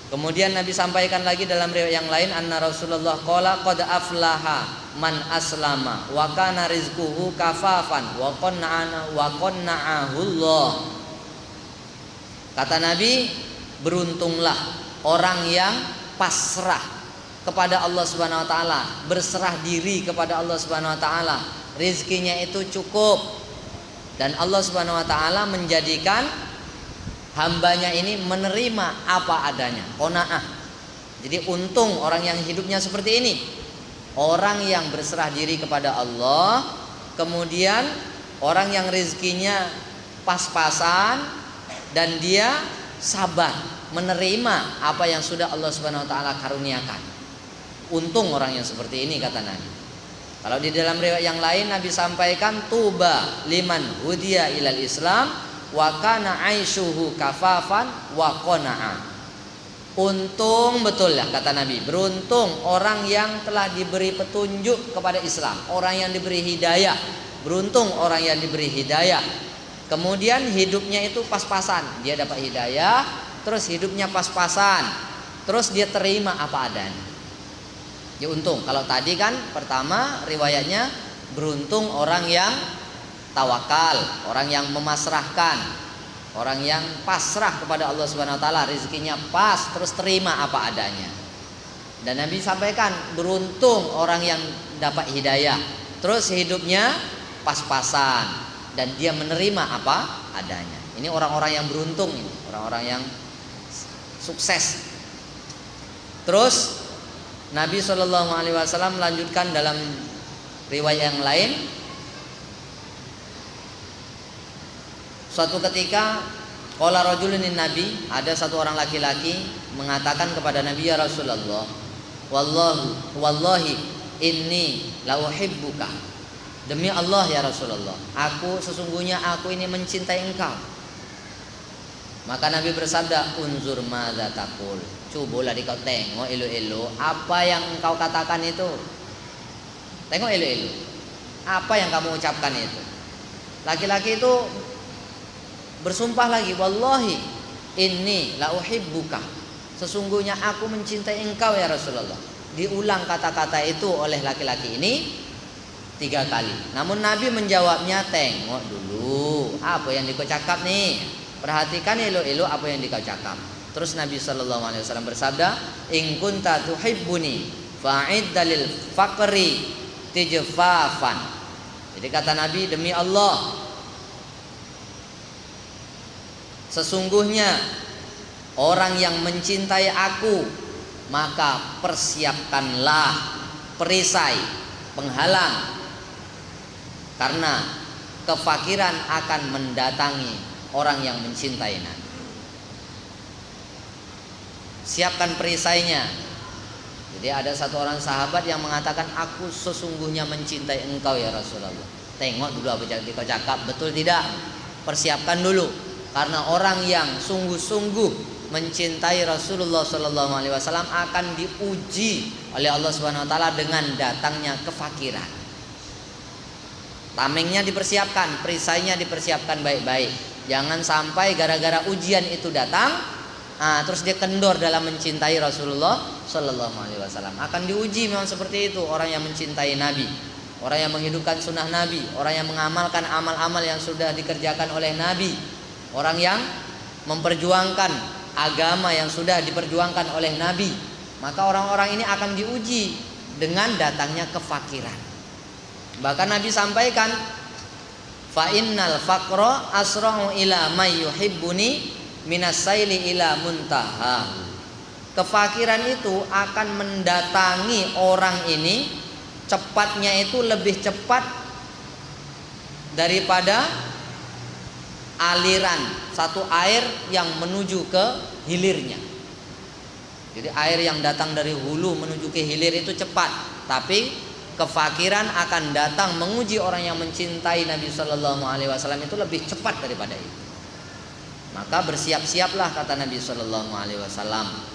Kemudian Nabi sampaikan lagi dalam riwayat yang lain, anna Rasulullah qala qad aflaha man aslama wa kana rizquhu kafafan wa qanna'ahu Allah. Kata Nabi, beruntunglah orang yang pasrah kepada Allah Subhanahu wa taala, berserah diri kepada Allah Subhanahu wa taala. Rizkinya itu cukup dan Allah Subhanahu wa taala menjadikan hambanya ini menerima apa adanya, qanaah. Jadi untung orang yang hidupnya seperti ini, orang yang berserah diri kepada Allah, kemudian orang yang rezekinya pas-pasan dan dia sabar menerima apa yang sudah Allah Subhanahu wa taala karuniakan. Untung orang yang seperti ini, kata Nabi. Kalau di dalam riwayat yang lain Nabi sampaikan, tuba liman hudiya ilal Islam wa kana aishuhu kafafan wa qana'a. Untung betul ya, kata Nabi, beruntung orang yang telah diberi petunjuk kepada Islam, orang yang diberi hidayah. Beruntung orang yang diberi hidayah, kemudian hidupnya itu pas-pasan. Dia dapat hidayah, terus hidupnya pas-pasan, terus dia terima apa adanya. Ya untung. Kalau tadi kan pertama riwayatnya, beruntung orang yang tawakal, orang yang memasrahkan, orang yang pasrah kepada Allah Subhanahu wa taala, rezekinya pas, terus terima apa adanya. Dan Nabi sampaikan, beruntung orang yang dapat hidayah, terus hidupnya pas-pasan dan dia menerima apa adanya. Ini orang-orang yang beruntung, ini orang-orang yang sukses. Terus Nabi SAW melanjutkan dalam riwayat yang lain, suatu ketika qala rajulun Nabi, ada satu orang laki-laki mengatakan kepada Nabi, ya Rasulullah, wallahi inni la uhibbuka. Demi Allah ya Rasulullah, sesungguhnya aku ini mencintai engkau. Maka Nabi bersabda, unzur madza taqul. Cobalah kau tengok elu-elu apa yang engkau katakan itu. Tengok elu-elu apa yang kamu ucapkan itu. Laki-laki itu bersumpah lagi, wallahi inni la uhibbuka. Sesungguhnya aku mencintai engkau ya Rasulullah. Diulang kata-kata itu oleh laki-laki ini 3 kali. Namun Nabi menjawabnya, tengok dulu apa yang dikau cakap nih. Perhatikan elu-elu apa yang dikau cakap. Terus Nabi SAW bersabda, in kunta tuhibbuni fa'id dalil faqri tijfafan. Jadi kata Nabi, demi Allah, sesungguhnya orang yang mencintai aku, maka persiapkanlah perisai, penghalang, karena kefakiran akan mendatangi orang yang mencintai Nabi. Siapkan perisainya. Jadi ada satu orang sahabat yang mengatakan, aku sesungguhnya mencintai engkau ya Rasulullah. Tengok dulu apa yang dikau cakap, betul tidak? Persiapkan dulu. Karena orang yang sungguh-sungguh mencintai Rasulullah SAW akan diuji oleh Allah Subhanahu wa taala dengan datangnya kefakiran. Tamengnya dipersiapkan, perisainya dipersiapkan baik-baik. Jangan sampai gara-gara ujian itu datang, terus dia kendor dalam mencintai Rasulullah SAW. Akan diuji memang seperti itu orang yang mencintai Nabi, orang yang menghidupkan sunnah Nabi, orang yang mengamalkan amal-amal yang sudah dikerjakan oleh Nabi, orang yang memperjuangkan agama yang sudah diperjuangkan oleh Nabi. Maka orang-orang ini akan diuji dengan datangnya kefakiran. Bahkan Nabi sampaikan, fa innal faqra asra'u ila may yuhibbuni minas saili ila muntaha. Kefakiran itu akan mendatangi orang ini, cepatnya itu lebih cepat daripada aliran satu air yang menuju ke hilirnya. Jadi air yang datang dari hulu menuju ke hilir itu cepat, tapi kefakiran akan datang menguji orang yang mencintai Nabi SAW itu lebih cepat daripada itu. Maka bersiap-siaplah, kata Nabi SAW.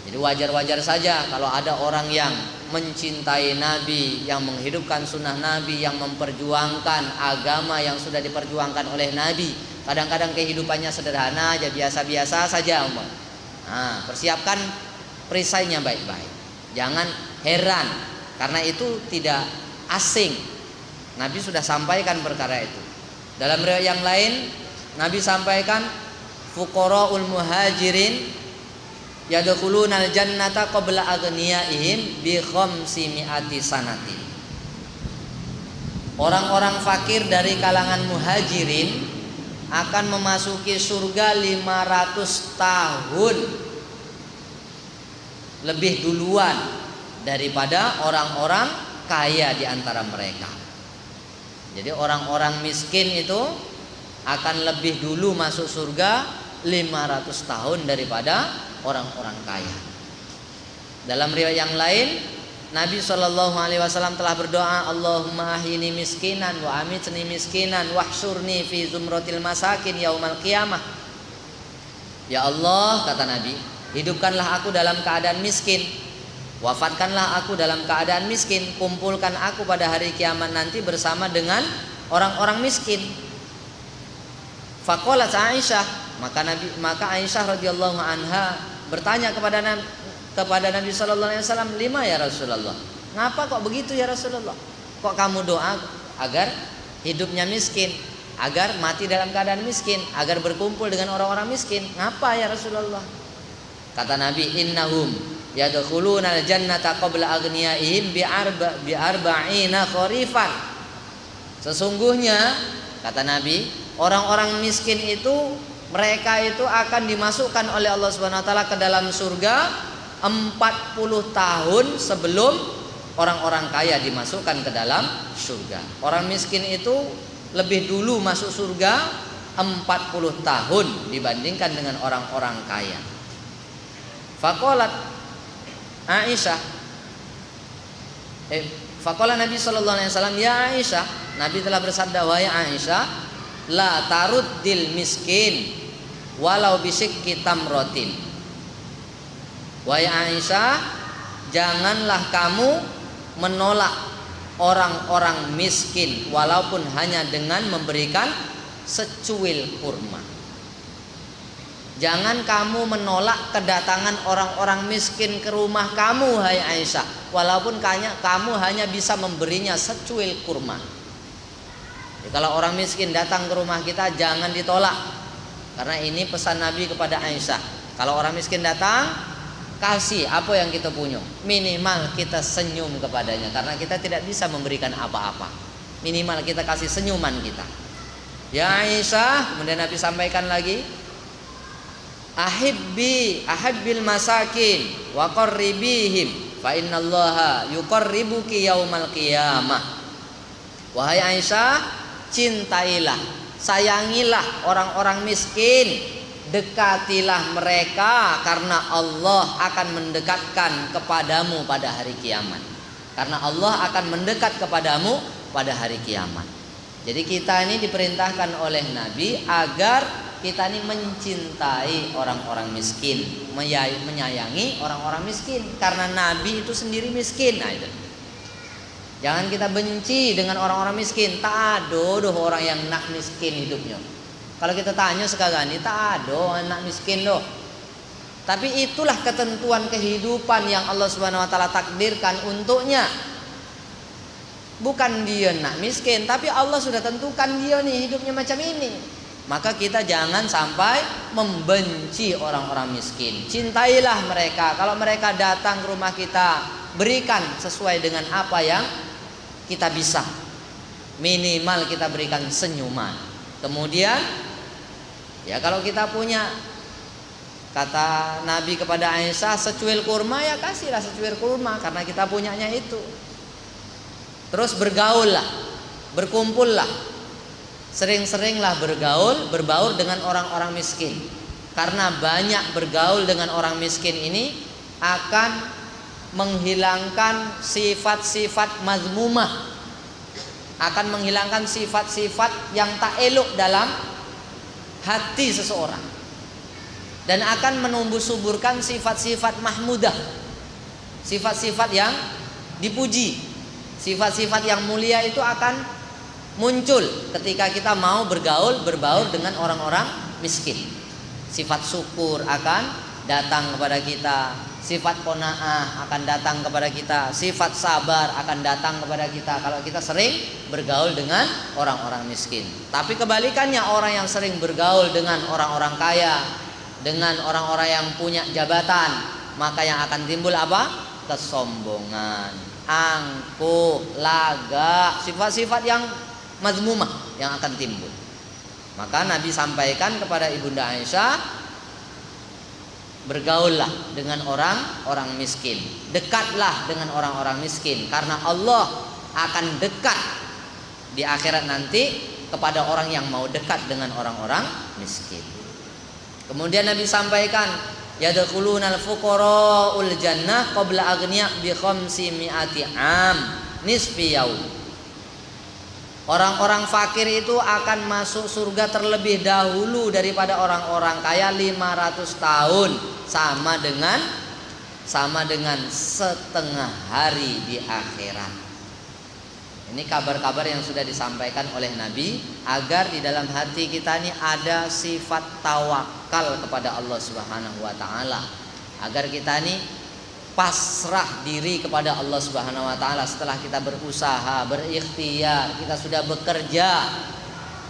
Jadi wajar-wajar saja kalau ada orang yang mencintai Nabi, yang menghidupkan sunnah Nabi, yang memperjuangkan agama yang sudah diperjuangkan oleh Nabi. Kadang-kadang kehidupannya sederhana aja, biasa-biasa saja, Nah, persiapkan perisainya baik-baik. Jangan heran, karena itu tidak asing. Nabi sudah sampaikan perkara itu. Dalam riwayat yang lain, Nabi sampaikan fuqaraul muhajirin yadkhulunal jannata qabla aghniyaihim bi khamsimi'ati sanatin. Orang-orang fakir dari kalangan muhajirin akan memasuki surga 500 tahun lebih duluan daripada orang-orang kaya di antara mereka. Jadi orang-orang miskin itu akan lebih dulu masuk surga 500 tahun daripada orang-orang kaya. Dalam riwayat yang lain, Nabi SAW telah berdoa, Allahumma ahyini miskinan wa amitni miskinan wahsyurni fi zumratil masakin yaumal qiyamah. Ya Allah, kata Nabi, hidupkanlah aku dalam keadaan miskin, wafatkanlah aku dalam keadaan miskin, kumpulkan aku pada hari kiamat nanti bersama dengan orang-orang miskin. Faqalat Aisyah, maka Aisyah radhiyallahu anha bertanya kepada Nabi sallallahu alaihi wasallam, "Lima ya Rasulullah? Ngapa kok begitu ya Rasulullah? Kok kamu doa agar hidupnya miskin, agar mati dalam keadaan miskin, agar berkumpul dengan orang-orang miskin? Ngapa ya Rasulullah?" Kata Nabi, "Innahum yadkhulunal jannata qabla aghniyaihim bi arba'ina kharifan." Sesungguhnya, kata Nabi, orang-orang miskin itu, mereka itu akan dimasukkan oleh Allah Subhanahu wa taala ke dalam surga 40 tahun sebelum orang-orang kaya dimasukkan ke dalam surga. Orang miskin itu lebih dulu masuk surga 40 tahun dibandingkan dengan orang-orang kaya. Faqalat Aisyah, faqala Nabi sallallahu alaihi wasallam, "Ya Aisyah," Nabi telah bersabda, "Wahai Aisyah, la taruddil miskin walau bisikki tamrotin." Wahai Aisyah, janganlah kamu menolak orang-orang miskin walaupun hanya dengan memberikan secuil kurma. Jangan kamu menolak kedatangan orang-orang miskin ke rumah kamu, hai Aisyah, walaupun kamu hanya bisa memberinya secuil kurma. Ya, kalau orang miskin datang ke rumah kita, jangan ditolak. Karena ini pesan Nabi kepada Aisyah. Kalau orang miskin datang, kasih apa yang kita punya. Minimal kita senyum kepadanya, karena kita tidak bisa memberikan apa-apa. Minimal kita kasih senyuman kita. Ya Aisyah, kemudian Nabi sampaikan lagi, ahibbil masakin wa qarribihim fa innallaha yuqarribuki yaumal qiyamah. Wahai Aisyah, cintailah, sayangilah orang-orang miskin, dekatilah mereka, karena Allah akan mendekatkan kepadamu pada hari kiamat. Karena Allah akan mendekat kepadamu pada hari kiamat. Jadi kita ini diperintahkan oleh Nabi agar kita ini mencintai orang-orang miskin, menyayangi orang-orang miskin, karena Nabi itu sendiri miskin. Nah, itu. Jangan kita benci dengan orang-orang miskin. Tak ada orang yang nak miskin hidupnya. Kalau kita tanya sekarang ini, tak ada anak miskin doh. Tapi itulah ketentuan kehidupan yang Allah Subhanahu wa taala takdirkan untuknya. Bukan dia nak miskin, tapi Allah sudah tentukan dia nih hidupnya macam ini. Maka kita jangan sampai membenci orang-orang miskin. Cintailah mereka. Kalau mereka datang ke rumah kita, berikan sesuai dengan apa yang kita bisa. Minimal kita berikan senyuman. Kemudian, ya kalau kita punya, kata Nabi kepada Aisyah, secuil kurma, ya kasihlah secuil kurma, karena kita punyanya itu. Terus bergaullah, berkumpullah. Sering-seringlah berbaur dengan orang-orang miskin. Karena banyak bergaul dengan orang miskin ini akan menghilangkan sifat-sifat mazmumah, akan menghilangkan sifat-sifat yang tak elok dalam hati seseorang, dan akan menumbuh suburkan sifat-sifat mahmudah, sifat-sifat yang dipuji. Sifat-sifat yang mulia itu akan muncul ketika kita mau berbaur dengan orang-orang miskin. Sifat syukur akan datang kepada kita, sifat qanaah akan datang kepada kita, sifat sabar akan datang kepada kita kalau kita sering bergaul dengan orang-orang miskin. Tapi kebalikannya, orang yang sering bergaul dengan orang-orang kaya, dengan orang-orang yang punya jabatan, maka yang akan timbul apa? Kesombongan, angkuh, lagak, sifat-sifat yang mazmumah yang akan timbul. Maka Nabi sampaikan kepada Ibunda Aisyah, bergaullah dengan orang-orang miskin, dekatlah dengan orang-orang miskin, karena Allah akan dekat di akhirat nanti kepada orang yang mau dekat dengan orang-orang miskin. Kemudian Nabi sampaikan, yadkhulunal fuqara'ul jannah qabla aghniya bi 500 am nisfi yaum. Orang-orang fakir itu akan masuk surga terlebih dahulu daripada orang-orang kaya 500 tahun, sama dengan setengah hari di akhirat. Ini kabar-kabar yang sudah disampaikan oleh Nabi agar di dalam hati kita ini ada sifat tawakal kepada Allah Subhanahu wa taala. Agar kita ini pasrah diri kepada Allah Subhanahu wa taala setelah kita berusaha, berikhtiar, kita sudah bekerja.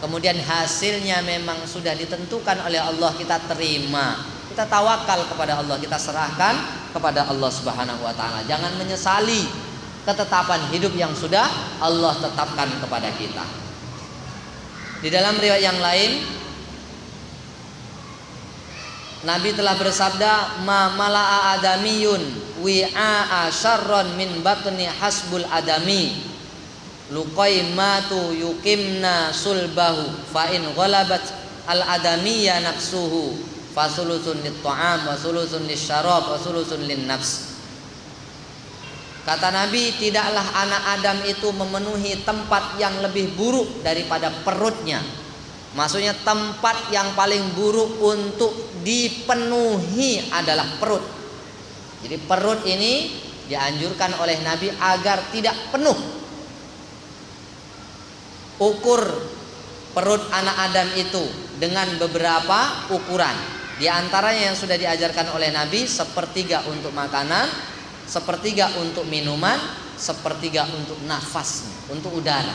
Kemudian hasilnya memang sudah ditentukan oleh Allah, kita terima. Kita tawakal kepada Allah, kita serahkan kepada Allah Subhanahu wa taala. Jangan menyesali ketetapan hidup yang sudah Allah tetapkan kepada kita. Di dalam riwayat yang lain Nabi telah bersabda, ma mala'a adamiyun wi'a syarron min batni hasbul adami luqaimatu yuqimna sulbahu fa in ghalabat al adamiyya nafsuhu fasulusun lit ta'am wa sulusun lisyarab wa sulusun lin nafs. Kata Nabi, tidaklah anak Adam itu memenuhi tempat yang lebih buruk daripada perutnya. Maksudnya tempat yang paling buruk untuk dipenuhi adalah perut. Jadi perut ini dianjurkan oleh Nabi agar tidak penuh. Ukur perut anak Adam itu dengan beberapa ukuran. Di antaranya yang sudah diajarkan oleh Nabi, sepertiga untuk makanan, sepertiga untuk minuman, sepertiga untuk nafasnya, untuk udara.